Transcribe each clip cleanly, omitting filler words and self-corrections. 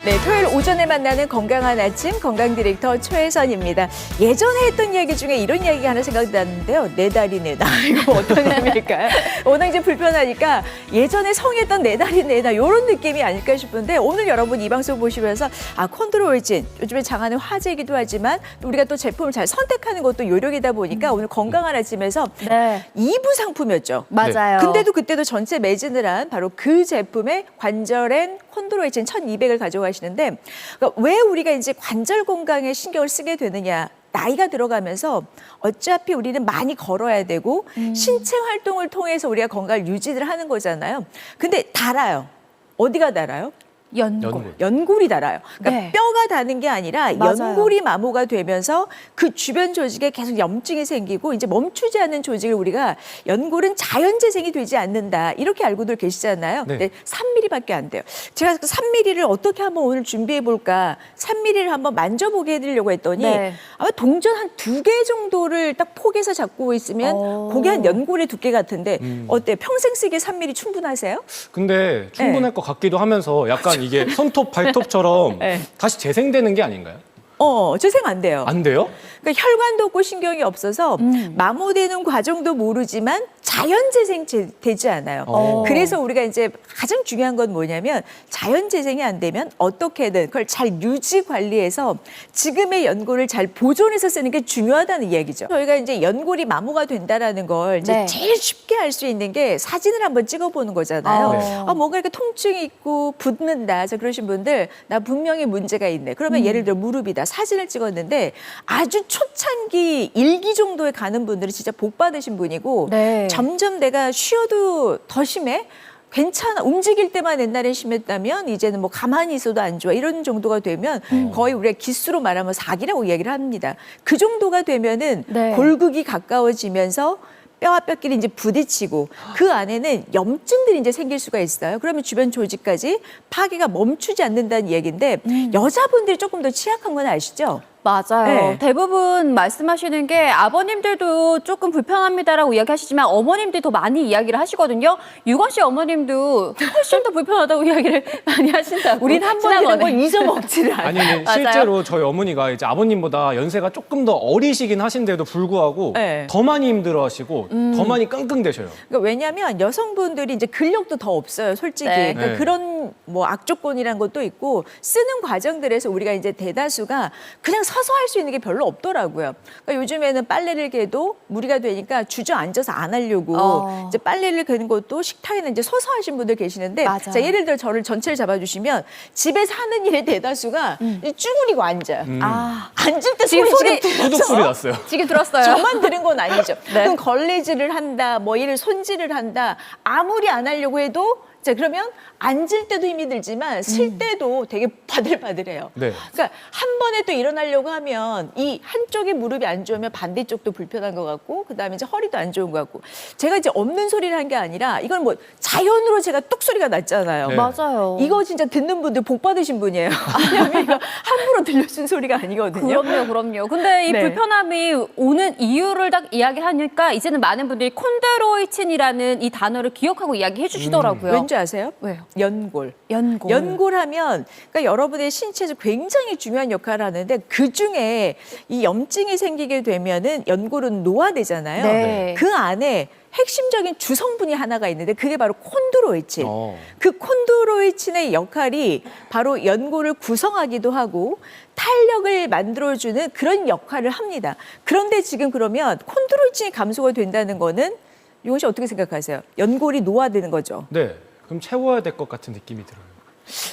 네, 토요일 오전에 만나는 건강한 아침 건강 디렉터 최혜선입니다. 예전에 했던 얘기 중에 이런 얘기가 하나 생각났는데요. 내 다리 내 나. 이거 어떤 의미일까요? 워낙 이제 불편하니까 예전에 성했던 내 다리 내 나 이런 느낌이 아닐까 싶은데 오늘 여러분 이 방송 보시면서 콘드로이친 요즘에 장안의 화제이기도 하지만 우리가 또 제품을 잘 선택하는 것도 요령이다 보니까 오늘 건강한 아침에서 네. 2부 상품이었죠. 맞아요. 근데도 그때도 전체 매진을 한 바로 그 제품의 관절엔 콘드로이친 1200을 가져가시는데 그러니까 왜 우리가 이제 관절 건강에 신경을 쓰게 되느냐. 나이가 들어가면서 어차피 우리는 많이 걸어야 되고 신체 활동을 통해서 우리가 건강을 유지를 하는 거잖아요. 근데 달아요. 어디가 달아요? 연골이 달아요. 그러니까 네. 뼈가 다는 게 아니라 맞아요. 연골이 마모가 되면서 그 주변 조직에 계속 염증이 생기고 이제 멈추지 않는 조직을 우리가 연골은 자연 재생이 되지 않는다. 이렇게 알고들 계시잖아요. 네. 근데 3mm밖에 안 돼요. 제가 그 3mm를 어떻게 한번 오늘 준비해 볼까? 3mm를 한번 만져보게 해드리려고 했더니 네. 아마 동전 한 2개 정도를 딱 포개서 잡고 있으면 그게 한 연골의 두께 같은데 어때요? 평생 쓰기에 3mm 충분하세요? 근데 충분할 것 같기도 하면서 약간 이게 손톱, 발톱처럼 네. 다시 재생되는 게 아닌가요? 재생 안 돼요. 안 돼요? 그러니까 혈관도 없고 신경이 없어서 마모되는 과정도 모르지만 자연 재생 되지 않아요. 그래서 우리가 이제 가장 중요한 건 뭐냐면 자연 재생이 안 되면 어떻게든 그걸 잘 유지 관리해서 지금의 연골을 잘 보존해서 쓰는 게 중요하다는 이야기죠. 저희가 이제 연골이 마모가 된다라는 걸 이제 네. 제일 쉽게 알 수 있는 게 사진을 한번 찍어보는 거잖아요. 네. 뭔가 이렇게 통증이 있고 붓는다. 그러신 분들 나 분명히 문제가 있네. 그러면 예를 들어 무릎이다. 사진을 찍었는데 아주 초창기 1기 정도에 가는 분들은 진짜 복 받으신 분이고 네. 점점 내가 쉬어도 더 심해? 괜찮아. 움직일 때만 옛날엔 심했다면 이제는 뭐 가만히 있어도 안 좋아. 이런 정도가 되면 거의 우리가 기수로 말하면 4기라고 이야기를 합니다. 그 정도가 되면은 네. 골극이 가까워지면서 뼈와 뼈끼리 이제 부딪히고 그 안에는 염증들이 이제 생길 수가 있어요. 그러면 주변 조직까지 파괴가 멈추지 않는다는 얘기인데 여자분들이 조금 더 취약한 건 아시죠? 맞아요. 네. 대부분 말씀하시는 게 아버님들도 조금 불편합니다라고 이야기하시지만 어머님들이 더 많이 이야기를 하시거든요. 유건 씨 어머님도 훨씬 더 불편하다고 이야기를 많이 하신다고. 우린 한 번 이런 걸 잊어먹지를 않아요. 아니, 근데 맞아요. 실제로 저희 어머니가 이제 아버님보다 연세가 조금 더 어리시긴 하신데도 불구하고 네. 더 많이 힘들어하시고 더 많이 끙끙대셔요. 그러니까 왜냐하면 여성분들이 이제 근력도 더 없어요, 솔직히. 네. 그러니까 네. 그런 뭐 악조건이란 것도 있고 쓰는 과정들에서 우리가 이제 대다수가 그냥 서서 할 수 있는 게 별로 없더라고요. 그러니까 요즘에는 빨래를 개도 무리가 되니까 주저앉아서 안 하려고 이제 빨래를 개는 것도 식탁에는 이제 서서 하신 분들 계시는데 맞아요. 자, 예를 들어 저를 전체를 잡아주시면 집에서 하는 일의 대다수가 이 쭈그리고 앉아요. 앉을 때 지금 소리 소리- 지금 후둑 소리 났어요. 지금 들었어요. 저만 들은 건 아니죠. 네. 그럼 걸레질을 한다, 뭐 일을 손질을 한다. 아무리 안 하려고 해도 자 그러면 앉을 때도 힘이 들지만 쓸 때도 되게 바들바들해요. 네. 그러니까 한 번에 또 일어나려고 하면 이 한쪽이 무릎이 안 좋으면 반대쪽도 불편한 것 같고 그다음에 이제 허리도 안 좋은 것 같고 제가 이제 없는 소리를 한 게 아니라 이건 뭐 자연으로 제가 뚝 소리가 났잖아요. 네. 맞아요. 이거 진짜 듣는 분들 복 받으신 분이에요. 왜냐하면 이거 함부로 들려준 소리가 아니거든요. 그럼요. 근데 이 네. 불편함이 오는 이유를 딱 이야기하니까 이제는 많은 분들이 콘드로이친이라는 이 단어를 기억하고 이야기해 주시더라고요. 왠지 아세요? 왜요? 연골. 연골. 연골하면 그러니까 여러분의 신체에서 굉장히 중요한 역할을 하는데 그 중에 이 염증이 생기게 되면은 연골은 노화되잖아요. 네. 그 안에 핵심적인 주성분이 하나가 있는데 그게 바로 콘드로이친. 그 콘드로이친의 역할이 바로 연골을 구성하기도 하고 탄력을 만들어주는 그런 역할을 합니다. 그런데 지금 그러면 콘드로이친이 감소가 된다는 거는 유건 씨 어떻게 생각하세요? 연골이 노화되는 거죠. 네. 그럼 채워야 될 것 같은 느낌이 들어요.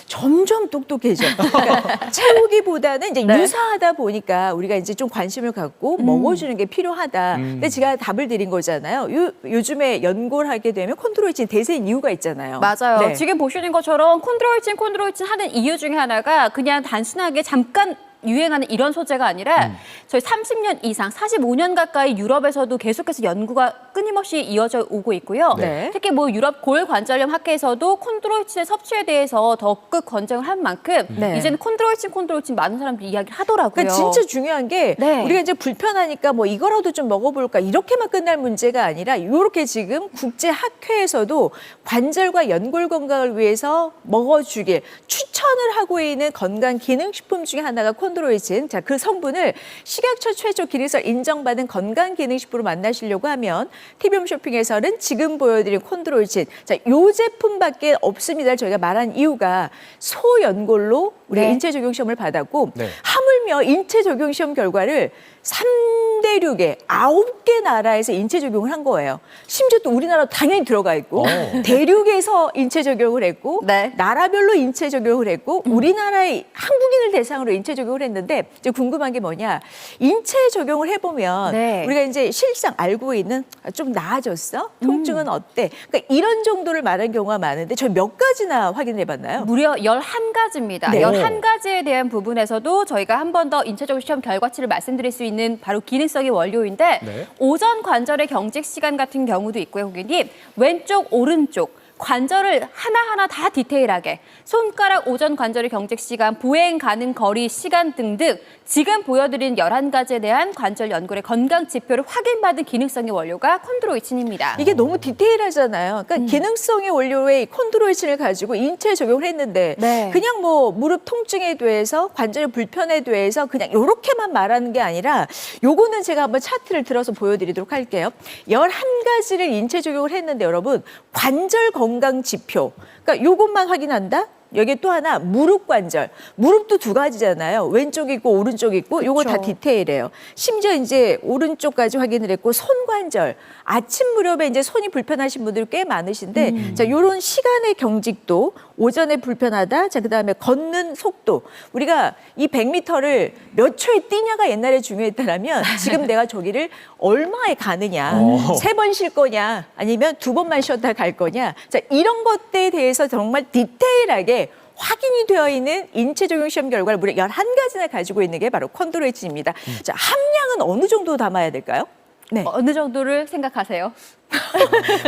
점점 똑똑해져. 그러니까 채우기보다는 이제 네. 유사하다 보니까 우리가 이제 좀 관심을 갖고 먹어주는 게 필요하다. 근데 제가 답을 드린 거잖아요. 요즘에 연골하게 되면 콘드로이친 대세인 이유가 있잖아요. 맞아요. 네. 지금 보시는 것처럼 콘드로이친 하는 이유 중에 하나가 그냥 단순하게 잠깐 유행하는 이런 소재가 아니라 저희 30년 이상, 45년 가까이 유럽에서도 계속해서 연구가 끊임없이 이어져 오고 있고요. 네. 특히 뭐 유럽 골관절염 학회에서도 콘드로이친의 섭취에 대해서 적극 권장을 한 만큼 네. 이제는 콘드로이친 많은 사람들이 이야기를 하더라고요. 그러니까 진짜 중요한 게 네. 우리가 이제 불편하니까 뭐 이거라도 좀 먹어볼까 이렇게만 끝날 문제가 아니라 이렇게 지금 국제학회에서도 관절과 연골 건강을 위해서 먹어주길 추천을 하고 있는 건강 기능식품 중에 하나가 콘드로이친. 자, 그 성분을 식약처 최초 기능성 인정받은 건강 기능식품으로 만나시려고 하면 TV홈 쇼핑에서는 지금 보여드린 콘드로이친. 자, 요 제품밖에 없습니다. 저희가 말한 이유가 소연골로 우리가 네. 인체 적용 시험을 받았고 네. 하물며 인체 적용 시험 결과를 3대륙의 9개 나라에서 인체 적용을 한 거예요. 심지어 또 우리나라도 당연히 들어가 있고 대륙에서 인체 적용을 했고 네. 나라별로 인체 적용을 했고 우리나라의 한국인을 대상으로 인체 적용을 했는데 이제 궁금한 게 뭐냐. 인체 적용을 해보면 네. 우리가 이제 실상 알고 있는 좀 나아졌어? 통증은 어때? 그러니까 이런 정도를 말한 경우가 많은데 저희 몇 가지나 확인해 봤나요? 무려 11가지입니다. 네. 11가지에 대한 부분에서도 저희가 한 번 더 인체적으로 시험 결과치를 말씀드릴 수 있는 바로 기능성이 원료인데 네. 오전 관절의 경직 시간 같은 경우도 있고요, 고객님. 왼쪽, 오른쪽. 관절을 하나하나 다 디테일하게 손가락 오전 관절의 경직 시간, 보행 가능 거리 시간 등등 지금 보여드린 11가지에 대한 관절 연골의 건강 지표를 확인받은 기능성의 원료가 콘드로이친입니다. 이게 너무 디테일하잖아요. 그러니까 기능성의 원료의 콘드로이친을 가지고 인체에 적용을 했는데 네. 그냥 뭐 무릎 통증에 대해서 관절 불편에 대해서 그냥 이렇게만 말하는 게 아니라 요거는 제가 한번 차트를 들어서 보여드리도록 할게요. 11가지를 인체 적용을 했는데 여러분 관절 건강 지표. 그러니까 요것만 확인한다? 여기 또 하나 무릎 관절. 무릎도 두 가지잖아요. 왼쪽 있고 오른쪽 있고 요거 다 그쵸. 디테일해요. 심지어 이제 오른쪽까지 확인을 했고 손 관절. 아침 무렵에 이제 손이 불편하신 분들이 꽤 많으신데 자, 요런 시간의 경직도 오전에 불편하다. 자, 그다음에 걷는 속도. 우리가 이 100m를 몇 초에 뛰냐가 옛날에 중요했다면 지금 내가 저기를 얼마에 가느냐. 세 번 쉴 거냐 아니면 두 번만 쉬었다 갈 거냐. 자, 이런 것들에 대해서 정말 디테일하게 확인이 되어 있는 인체 적용 시험 결과를 무려 11가지나 가지고 있는 게 바로 콘드로이친입니다. 자, 함량은 어느 정도 담아야 될까요? 네. 어느 정도를 생각하세요?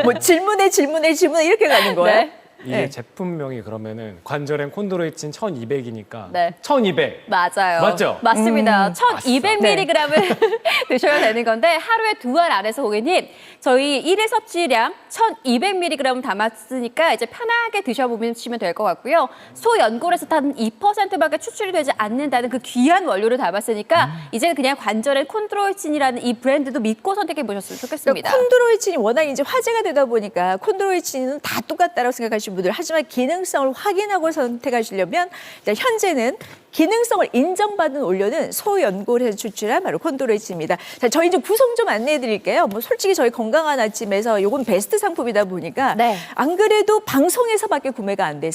뭐 질문에 이렇게 가는 거예요? 네. 이게 네. 제품명이 그러면은 관절엔 콘드로이친 1200이니까 네. 1200. 맞아요. 맞죠? 맞습니다. 1200mg을 드셔야 되는 건데 하루에 2알 안에서 고객님 저희 1일 섭취량 1200mg 담았으니까 이제 편하게 드셔보시면 될 것 같고요. 소연골에서 단 2%밖에 추출이 되지 않는다는 그 귀한 원료를 담았으니까 이제는 그냥 관절엔 콘드로이친이라는 이 브랜드도 믿고 선택해 보셨으면 좋겠습니다. 그러니까 콘드로이친이 워낙 이제 화제가 되다 보니까 콘드로이친은 다 똑같다고 생각하시는 분들 하지만 기능성을 확인하고 선택하시려면 일단 현재는 기능성을 인정받은 원료는 소연골에서 추출한 바로 콘드로이친입니다. 자, 저희 이제 구성 좀 안내해 드릴게요. 뭐 솔직히 저희 건강한 아침에서 요건 베스트 상품이다 보니까 네. 안 그래도 방송에서밖에 구매가 안 되세요.